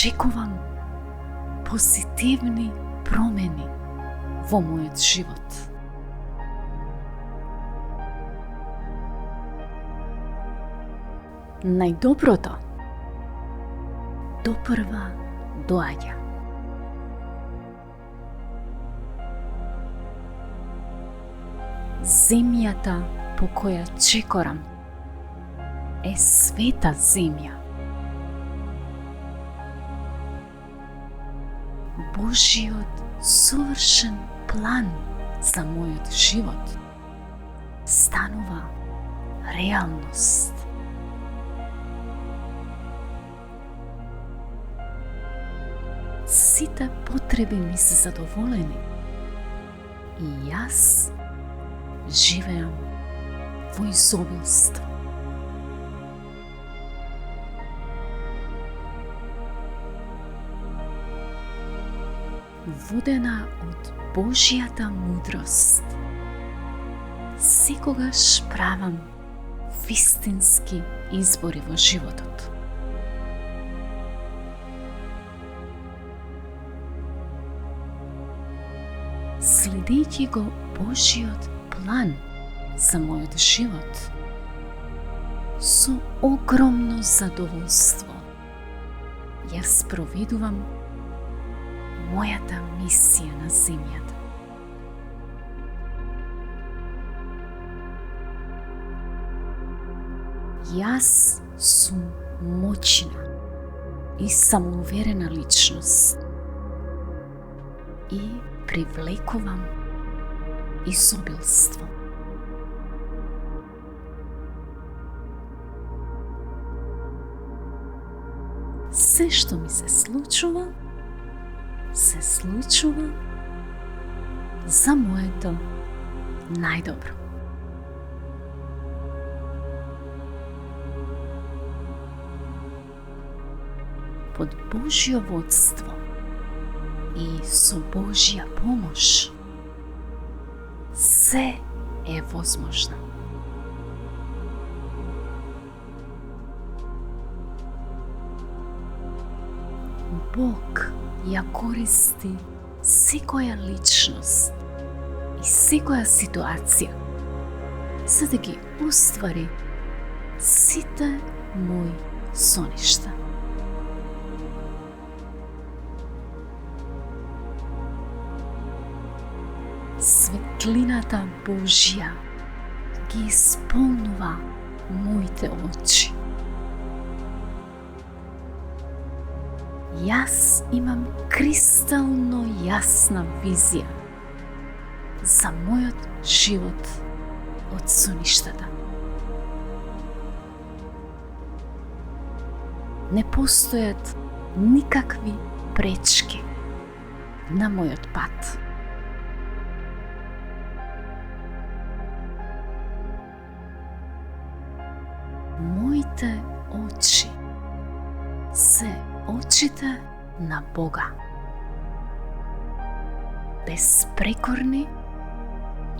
очекувам позитивни промени во мојот живот. Најдоброто допрва доаѓа. Земјата по која чекорам е света земја. Божиот совршен план за мојот живот станува реалност. Сите потреби ми се задоволени и јас живеам во изобилство. Водена од Божјата мудрост, секогаш правам вистински избори во животот. Следејќи го Божиот план за мојот живот, со огромно задоволство јас проведувам мојата мисија на земјата. Јас сум моćна и самоуверена личност и привлекувам изобилство. Се што ми се случува за моето најдобро. Под Божјо водство и со Божја помош се е возможно. Бог ја користи секоја личност и секоја ситуација за да ги оствари сите мои соништа. Светлината Божја ги исполнува моите очи. Јас имам кристално јасна визија за мојот живот од соништата. Не постојат никакви пречки на мојот пат. Моите очи се очите на Бога. Безпрекорни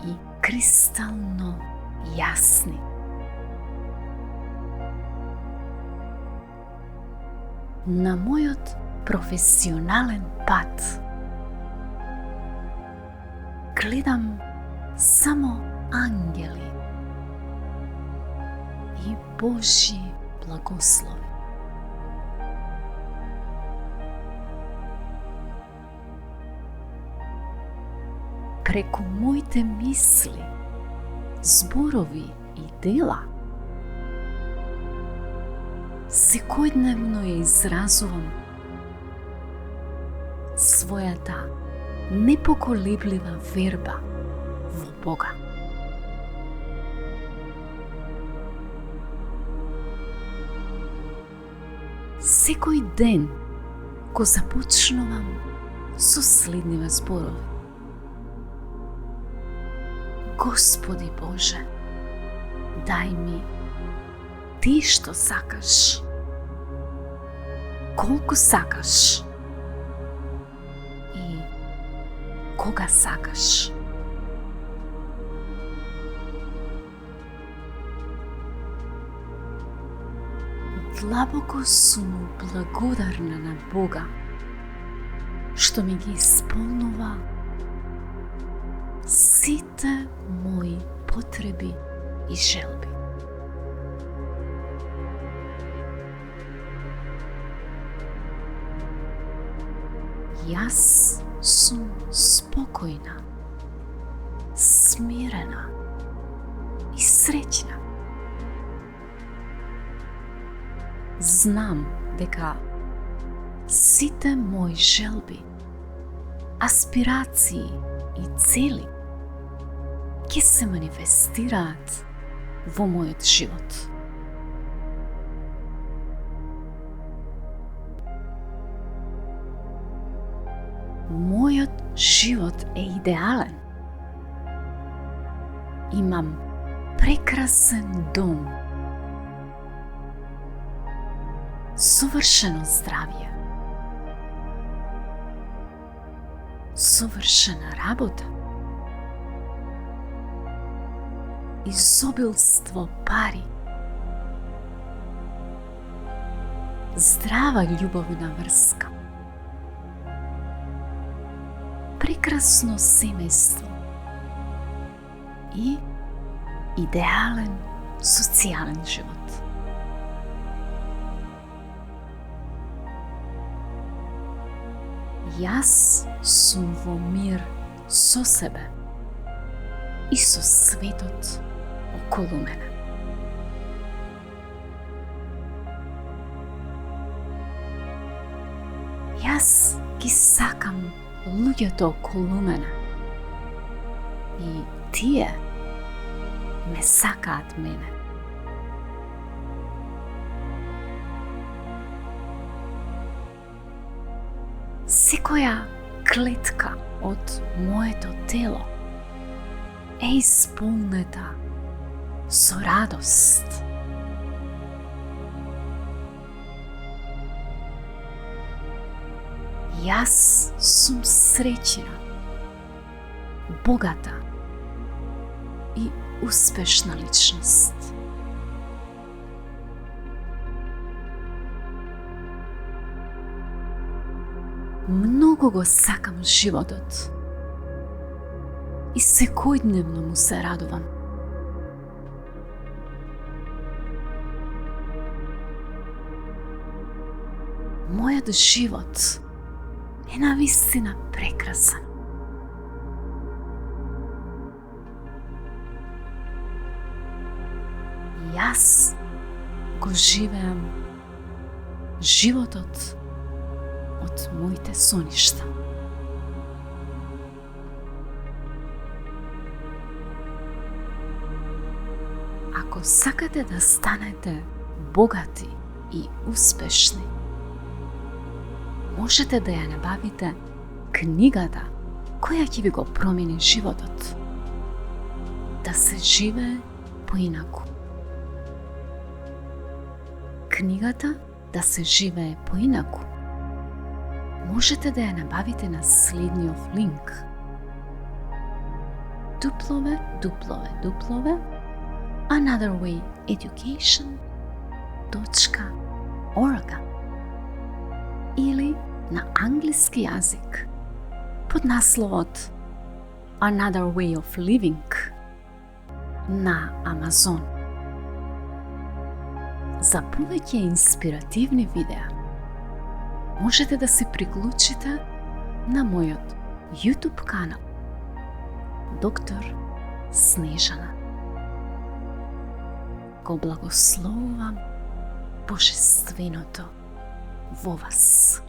и кристално јасни. На мојот професионален пат гледам само ангели и Божји благослови. Преку моите мисли, зборови и дела, секојдневно ја изразувам својата непоколеблива верба во Бога. Секој ден го започнувам со следниве зборови. Господи Боже, дај ми Ти што сакаш, колку сакаш и кога сакаш. длабоко сум благодарна на Бога што ми ги исполнува сите мои потреби и желби. Јас сум спокојна, смирена и среќна. Знам дека сите мои желби, аспирации и цели ќе се манифестираат во мојот живот. Мојот живот е идеален. Имам прекрасен дом, совршено здравје, совршена работа, изобилство пари, здрава љубовна врска, прекрасно семејство и идеален социјален живот. Јас сум во мир со себе и со светот околу мене. Јас ги сакам луѓето околу мене и тие ме сакаат мене. Секоја клетка од моето тело е исполнета со радост. Јас сум среќна, богата и успешна личност. Многу го сакам животот и секојдневно му се радувам. Мојот живот е навистина прекрасен. Јас го живеам животот од моите соништа. Ако сакате да станете богати и успешни, можете да ја набавите книгата која ќе ви го промени животот. Да се живее поинаку. Книгата Да се живее поинаку можете да ја набавите на следниот линк: www.anotherwayeducation.org или на англиски јазик под насловот Another Way of Living на Амазон. За повеќе инспиративни видеа можете да се приклучите на мојот YouTube канал Доктор Снежана. Го благословувам Божественото во вас.